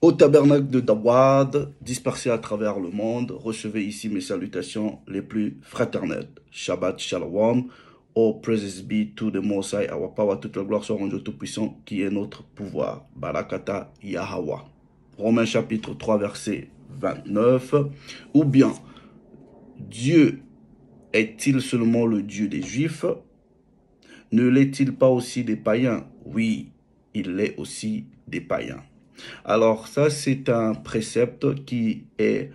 Au tabernacle de Dawad, dispersé à travers le monde, recevez ici mes salutations les plus fraternelles. Shabbat Shalom. Oh, praises be to the Most High, our power, toute la gloire soit rendue au Tout-Puissant, qui est notre pouvoir. Barakata Yahweh. Romains chapitre 3, verset 29. Ou bien, Dieu est-il seulement le Dieu des Juifs? Ne l'est-il pas aussi des païens? Oui, il l'est aussi des païens. Alors ça, c'est un précepte qui est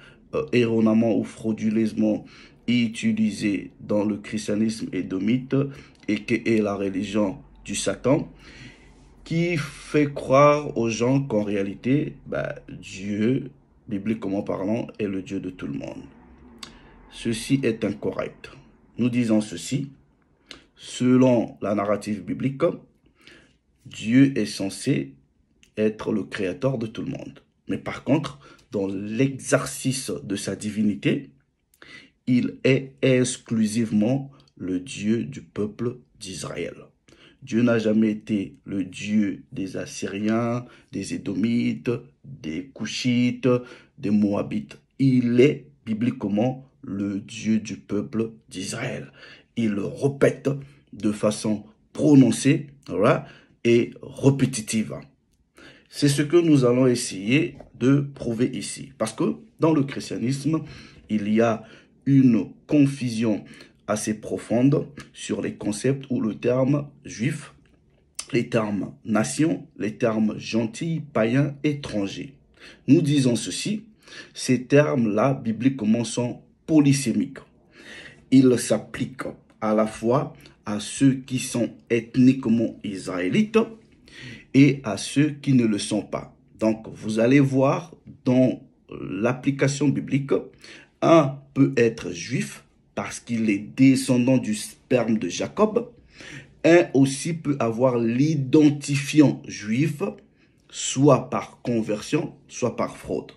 erronément ou frauduleusement utilisé dans le christianisme édomite et qui est la religion du Satan, qui fait croire aux gens qu'en réalité, Dieu, bibliquement parlant, est le Dieu de tout le monde. Ceci est incorrect. Nous disons ceci, selon la narrative biblique, Dieu est censé être le créateur de tout le monde. Mais par contre, dans l'exercice de sa divinité, il est exclusivement le Dieu du peuple d'Israël. Dieu n'a jamais été le Dieu des Assyriens, des Édomites, des Couchites, des Moabites. Il est bibliquement le Dieu du peuple d'Israël. Il le répète de façon prononcée et répétitive. C'est ce que nous allons essayer de prouver ici. Parce que dans le christianisme, il y a une confusion assez profonde sur les concepts ou le terme juif, les termes nation, les termes gentil, païen, étranger. Nous disons ceci, ces termes-là, bibliquement, sont polysémiques. Ils s'appliquent à la fois à ceux qui sont ethniquement israélites et à ceux qui ne le sont pas. Donc, vous allez voir dans l'application biblique, un peut être juif parce qu'il est descendant du sperme de Jacob. Un aussi peut avoir l'identifiant juif, soit par conversion, soit par fraude.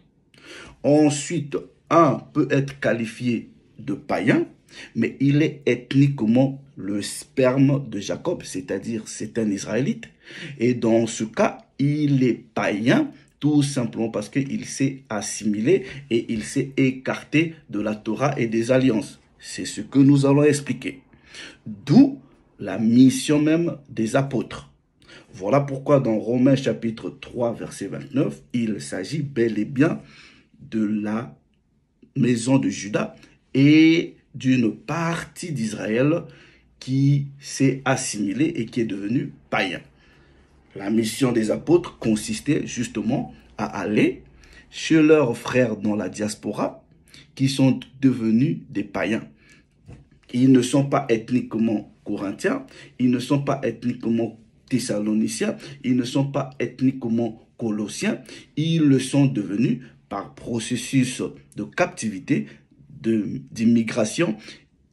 Ensuite, un peut être qualifié de païen, mais il est ethniquement le sperme de Jacob, c'est-à-dire c'est un Israélite. Et dans ce cas, il est païen tout simplement parce qu'il s'est assimilé et il s'est écarté de la Torah et des alliances. C'est ce que nous allons expliquer. D'où la mission même des apôtres. Voilà pourquoi dans Romains chapitre 3, verset 29, il s'agit bel et bien de la maison de Juda et d'une partie d'Israël qui s'est assimilée et qui est devenue païen. La mission des apôtres consistait justement à aller chez leurs frères dans la diaspora qui sont devenus des païens. Ils ne sont pas ethniquement corinthiens, ils ne sont pas ethniquement thessaloniciens, ils ne sont pas ethniquement colossiens, ils le sont devenus par processus de captivité, d'immigration,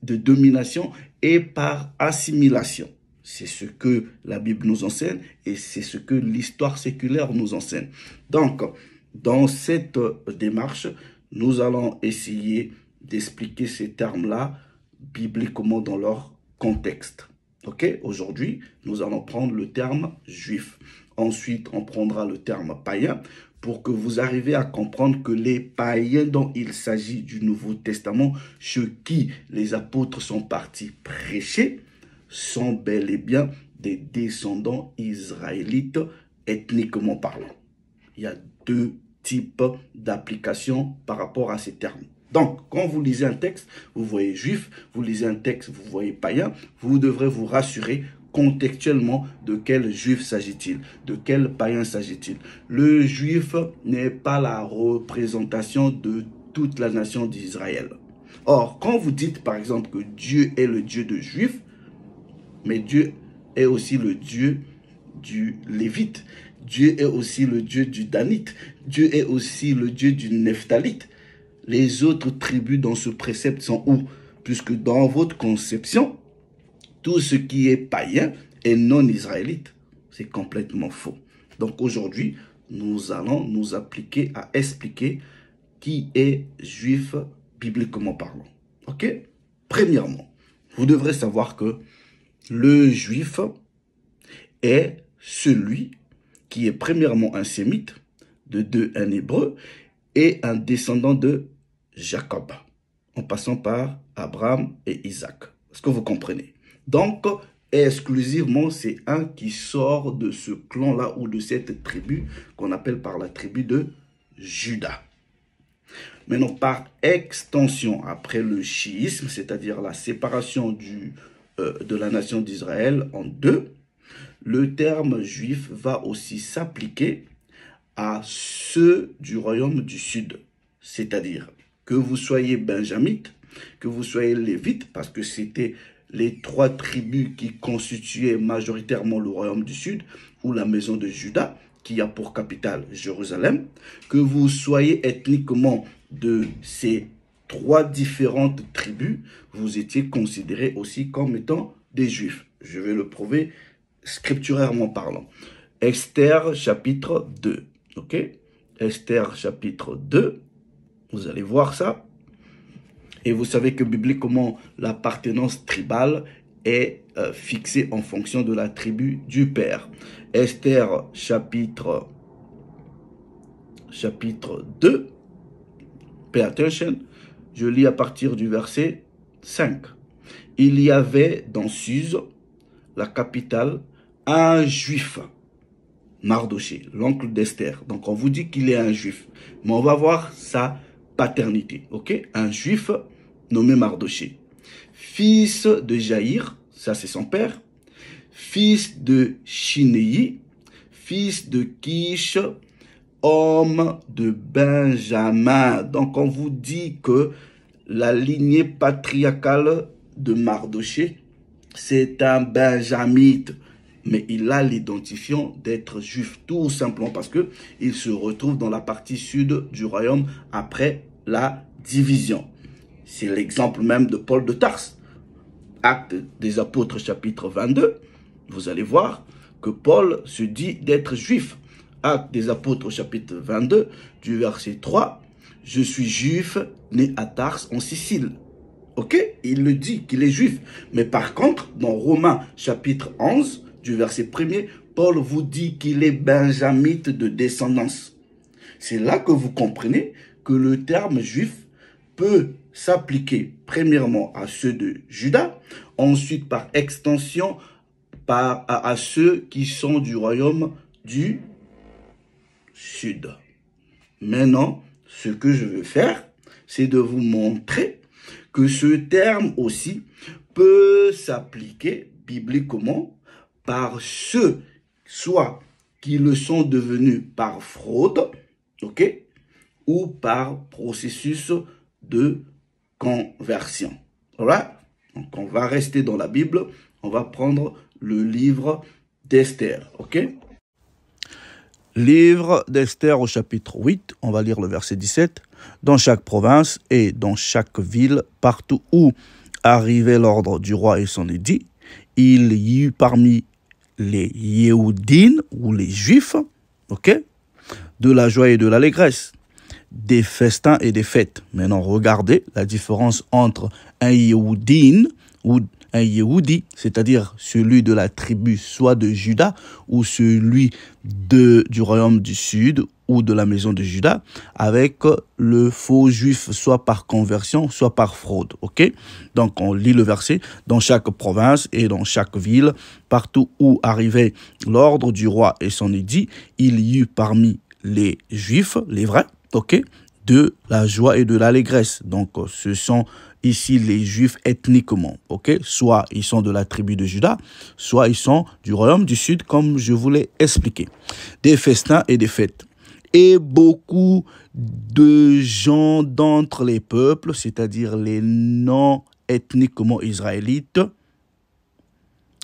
de domination et par assimilation. C'est ce que la Bible nous enseigne et c'est ce que l'histoire séculaire nous enseigne. Donc, dans cette démarche, nous allons essayer d'expliquer ces termes-là bibliquement dans leur contexte. Ok? Aujourd'hui, nous allons prendre le terme juif. Ensuite, on prendra le terme païen pour que vous arriviez à comprendre que les païens dont il s'agit du Nouveau Testament, ceux qui les apôtres sont partis prêcher, sont bel et bien des descendants israélites ethniquement parlant. Il y a deux types d'applications par rapport à ces termes. Donc, quand vous lisez un texte, vous voyez juif, vous lisez un texte, vous voyez païen, vous devrez vous rassurer contextuellement de quel juif s'agit-il, de quel païen s'agit-il. Le juif n'est pas la représentation de toute la nation d'Israël. Or, quand vous dites par exemple que Dieu est le Dieu de juifs, mais Dieu est aussi le Dieu du Lévite. Dieu est aussi le Dieu du Danite. Dieu est aussi le Dieu du Nephthalite. Les autres tribus dans ce précepte sont où? Puisque dans votre conception, tout ce qui est païen et non israélite, c'est complètement faux. Donc aujourd'hui, nous allons nous appliquer à expliquer qui est juif bibliquement parlant. Ok? Premièrement, vous devrez savoir que le juif est celui qui est premièrement un sémite, de 2, un hébreu, et un descendant de Jacob, en passant par Abraham et Isaac. Est-ce que vous comprenez? Donc, exclusivement, c'est un qui sort de ce clan-là ou de cette tribu qu'on appelle par la tribu de Juda. Maintenant, par extension, après le chiisme, c'est-à-dire la séparation de la nation d'Israël en deux, le terme juif va aussi s'appliquer à ceux du royaume du sud. C'est-à-dire que vous soyez benjamite, que vous soyez lévite, parce que c'était les 3 tribus qui constituaient majoritairement le royaume du sud, ou la maison de Juda, qui a pour capitale Jérusalem, que vous soyez ethniquement de ces 3 différentes tribus, vous étiez considérés aussi comme étant des juifs. Je vais le prouver scripturairement parlant. Esther chapitre 2, ok? Esther chapitre 2, vous allez voir ça. Et vous savez que bibliquement, l'appartenance tribale est fixée en fonction de la tribu du père. Esther chapitre 2, pay attention, je lis à partir du verset 5. Il y avait dans Suse, la capitale, un juif, Mardoché, l'oncle d'Esther. Donc on vous dit qu'il est un juif, mais on va voir sa paternité, ok? Un juif nommé Mardoché, fils de Jaïr, ça c'est son père, fils de Shinéi, fils de Kish, homme de Benjamin. Donc on vous dit que la lignée patriarcale de Mardoché, c'est un benjamite, mais il a l'identifiant d'être juif, tout simplement parce que il se retrouve dans la partie sud du royaume après la division. C'est l'exemple même de Paul de Tarse. Actes des Apôtres chapitre 22, vous allez voir que Paul se dit d'être juif. Actes des Apôtres chapitre 22, du verset 3, « Je suis juif, né à Tarse en Sicile ». Ok? Il le dit qu'il est juif. Mais par contre, dans Romains chapitre 11, du verset 1er, Paul vous dit qu'il est benjamite de descendance. C'est là que vous comprenez que le terme juif peut s'appliquer premièrement à ceux de Juda, ensuite par extension à ceux qui sont du royaume du sud. Maintenant, ce que je veux faire, c'est de vous montrer que ce terme aussi peut s'appliquer bibliquement par ceux, soit qui le sont devenus par fraude, ok, ou par processus de conversion. Voilà. Donc on va rester dans la Bible, on va prendre le livre d'Esther, ok? Livre d'Esther au chapitre 8, on va lire le verset 17. Dans chaque province et dans chaque ville, partout où arrivait l'ordre du roi et son édit, il y eut parmi les Yéhoudines ou les Juifs, ok, de la joie et de l'allégresse, des festins et des fêtes. Maintenant, regardez la différence entre un Yéhoudine ou un Yéhoudi, c'est-à-dire celui de la tribu soit de Juda ou celui du royaume du sud ou de la maison de Juda, avec le faux juif, soit par conversion, soit par fraude. Ok? Donc, on lit le verset. Dans chaque province et dans chaque ville, partout où arrivait l'ordre du roi et son édit, il y eut parmi les juifs, les vrais, ok, de la joie et de l'allégresse. Donc, ce sont ici les juifs ethniquement, ok? Soit ils sont de la tribu de Juda, soit ils sont du royaume du sud, comme je vous l'ai expliqué. Des festins et des fêtes. Et beaucoup de gens d'entre les peuples, c'est-à-dire les non ethniquement israélites,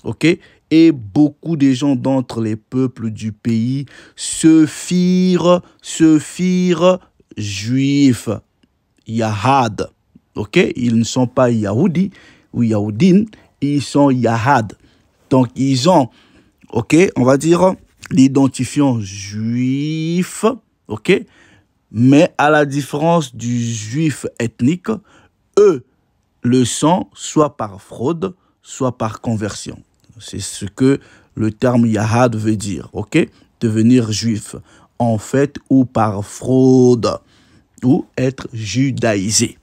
ok? Et beaucoup de gens d'entre les peuples du pays se firent juifs, Yahad. Ok, ils ne sont pas Yahoudi ou Yahoudine, ils sont Yahad. Donc, ils ont, ok, on va dire, l'identifiant juif, ok, mais à la différence du juif ethnique, eux le sont soit par fraude, soit par conversion. C'est ce que le terme Yahad veut dire, ok, devenir juif. en fait ou par fraude, ou être judaïsé.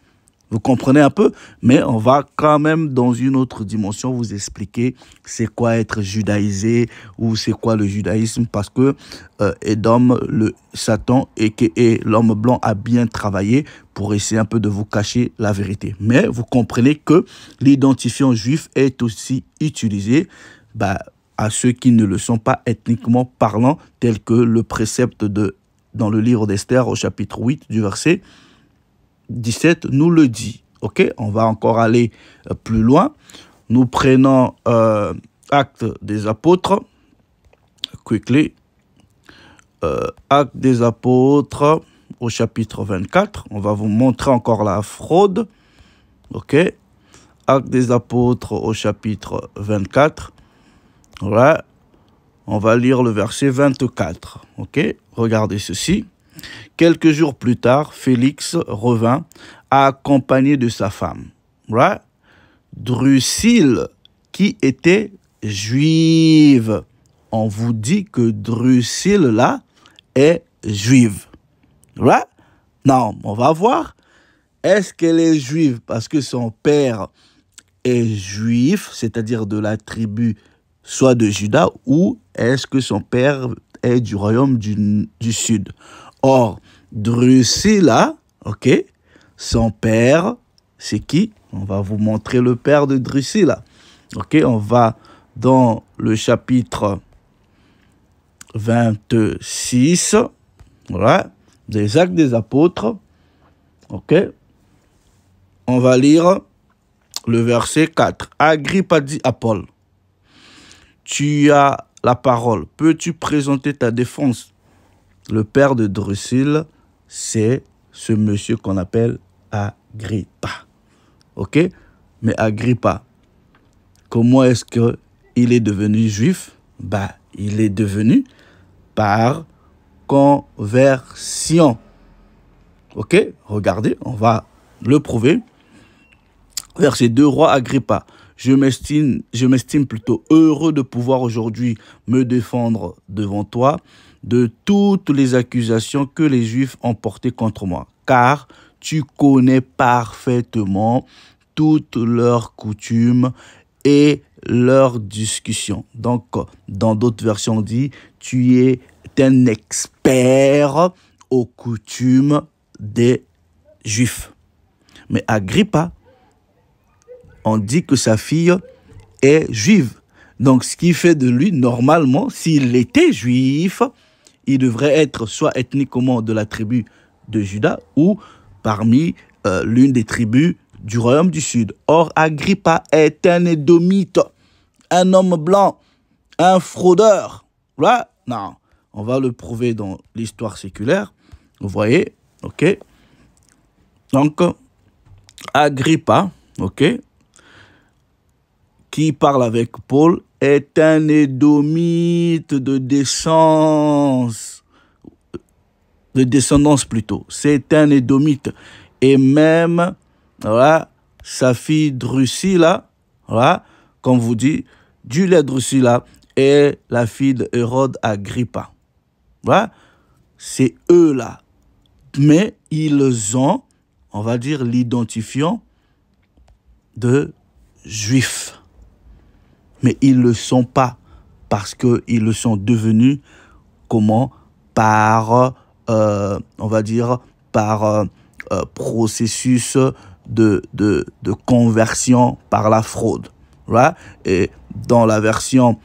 Vous comprenez un peu? Mais on va quand même dans une autre dimension vous expliquer c'est quoi être judaïsé ou c'est quoi le judaïsme, parce que Edom, le Satan et l'homme blanc a bien travaillé pour essayer un peu de vous cacher la vérité. Mais vous comprenez que l'identifiant juif est aussi utilisé à ceux qui ne le sont pas ethniquement parlant, tel que le précepte dans le livre d'Esther au chapitre 8 du verset 17 nous le dit. Ok, on va encore aller plus loin. Nous prenons Actes des Apôtres. Quickly. Actes des Apôtres au chapitre 24. On va vous montrer encore la fraude. Ok. Actes des Apôtres au chapitre 24. Voilà. On va lire le verset 24. Ok. Regardez ceci. Quelques jours plus tard, Félix revint accompagné de sa femme, right? Drusille, qui était juive. On vous dit que Drusille, là, est juive. Right? Non, on va voir. Est-ce qu'elle est juive parce que son père est juif, c'est-à-dire de la tribu soit de Juda, ou est-ce que son père est du royaume du sud? Or, Drusilla, ok, son père, c'est qui? On va vous montrer le père de Drusilla. Ok, on va dans le chapitre 26, voilà, des Actes des Apôtres. Ok, on va lire le verset 4. Agrippa dit à Paul, tu as la parole, peux-tu présenter ta défense? Le père de Drusille, c'est ce monsieur qu'on appelle Agrippa. Ok? Mais Agrippa, comment est-ce qu'il est devenu juif? Il est devenu par conversion. Ok? Regardez, on va le prouver. Verset 2, roi Agrippa, je m'estime plutôt heureux de pouvoir aujourd'hui me défendre devant toi de toutes les accusations que les Juifs ont portées contre moi, car tu connais parfaitement toutes leurs coutumes et leurs discussions. Donc, dans d'autres versions, on dit, tu es un expert aux coutumes des Juifs. Mais Agrippa, on dit que sa fille est juive. Donc, ce qui fait de lui, normalement, s'il était juif, il devrait être soit ethniquement de la tribu de Juda ou parmi l'une des tribus du royaume du sud. Or, Agrippa est un édomite, un homme blanc, un fraudeur. Là, non, on va le prouver dans l'histoire séculaire. Vous voyez, ok. Donc, Agrippa, ok, qui parle avec Paul, est un édomite de descendance plutôt. C'est un édomite. Et même, voilà, sa fille Drusilla, voilà, comme vous dit, Julia Drusilla est la fille d'Hérode Agrippa. Voilà, c'est eux là. Mais ils ont, on va dire, l'identifiant de juifs. Mais ils ne le sont pas parce qu'ils le sont devenus, comment? Par, on va dire, par processus de conversion par la fraude. Right? Et dans la version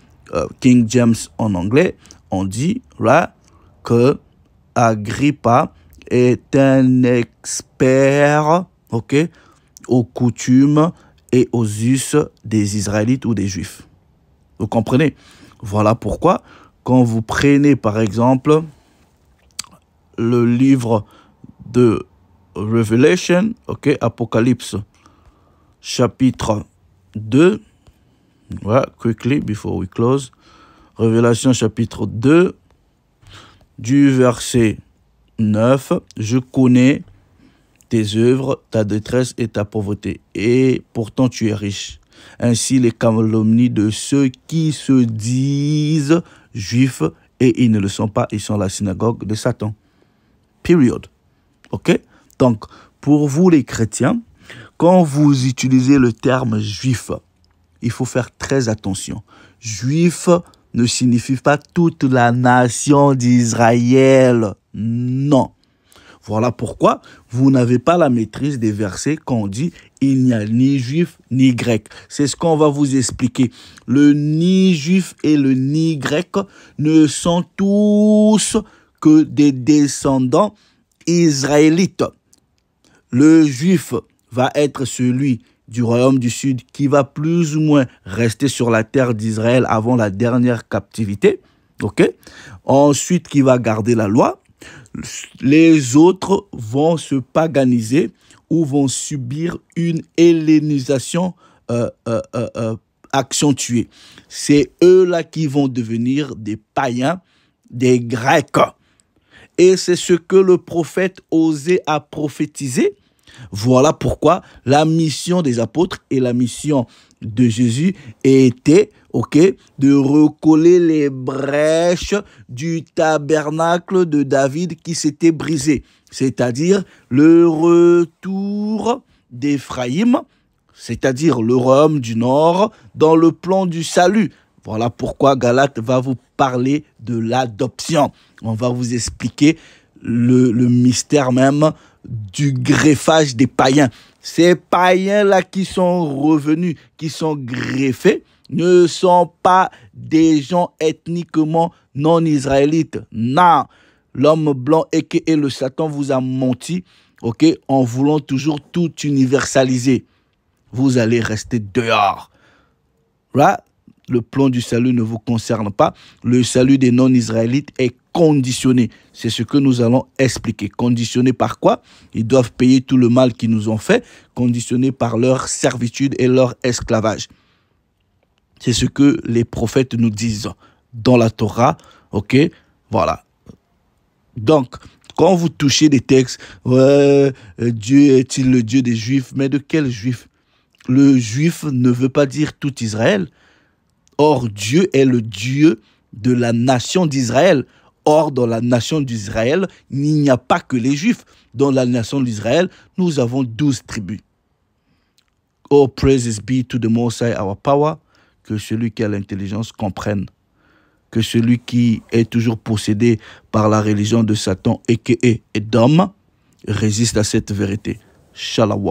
King James en anglais, on dit right, que Agrippa est un expert, ok, aux coutumes et aux us des Israélites ou des Juifs. Vous comprenez? Voilà pourquoi, quand vous prenez par exemple le livre de Revelation, ok, Apocalypse, chapitre 2, voilà, quickly, before we close, Révélation chapitre 2, du verset 9, je connais tes œuvres, ta détresse et ta pauvreté, et pourtant tu es riche. Ainsi les calomnies de ceux qui se disent juifs et ils ne le sont pas, ils sont la synagogue de Satan. Period. Ok? Donc, pour vous les chrétiens, quand vous utilisez le terme juif, il faut faire très attention. Juif ne signifie pas toute la nation d'Israël. Non. Voilà pourquoi vous n'avez pas la maîtrise des versets quand on dit « il n'y a ni juif ni grec ». C'est ce qu'on va vous expliquer. Le ni juif et le ni grec ne sont tous que des descendants israélites. Le juif va être celui du royaume du sud qui va plus ou moins rester sur la terre d'Israël avant la dernière captivité. Okay? Ensuite, qui va garder la loi. Les autres vont se paganiser ou vont subir une hellénisation accentuée. C'est eux-là qui vont devenir des païens, des Grecs. Et c'est ce que le prophète Osée a prophétisé. Voilà pourquoi la mission des apôtres et la mission de Jésus était de recoller les brèches du tabernacle de David qui s'était brisé, c'est-à-dire le retour d'Éphraïm, c'est-à-dire le royaume du Nord, dans le plan du salut. Voilà pourquoi Galate va vous parler de l'adoption. On va vous expliquer le mystère même du greffage des païens. Ces païens-là qui sont revenus, qui sont greffés, ne sont pas des gens ethniquement non israélites. Non, l'homme blanc et le Satan vous a menti, en voulant toujours tout universaliser. Vous allez rester dehors. Là, le plan du salut ne vous concerne pas. Le salut des non-israélites est conditionné. C'est ce que nous allons expliquer. Conditionné par quoi? Ils doivent payer tout le mal qu'ils nous ont fait, conditionné par leur servitude et leur esclavage. C'est ce que les prophètes nous disent dans la Torah. Voilà. Donc, quand vous touchez des textes, Dieu est-il le Dieu des Juifs? Mais de quel Juif? Le Juif ne veut pas dire tout Israël. Or, Dieu est le Dieu de la nation d'Israël. Or, dans la nation d'Israël, il n'y a pas que les Juifs. Dans la nation d'Israël, nous avons 12 tribus. Oh, praises be to the Most High, our power. Que celui qui a l'intelligence comprenne. Que celui qui est toujours possédé par la religion de Satan et d'homme résiste à cette vérité. Shalom.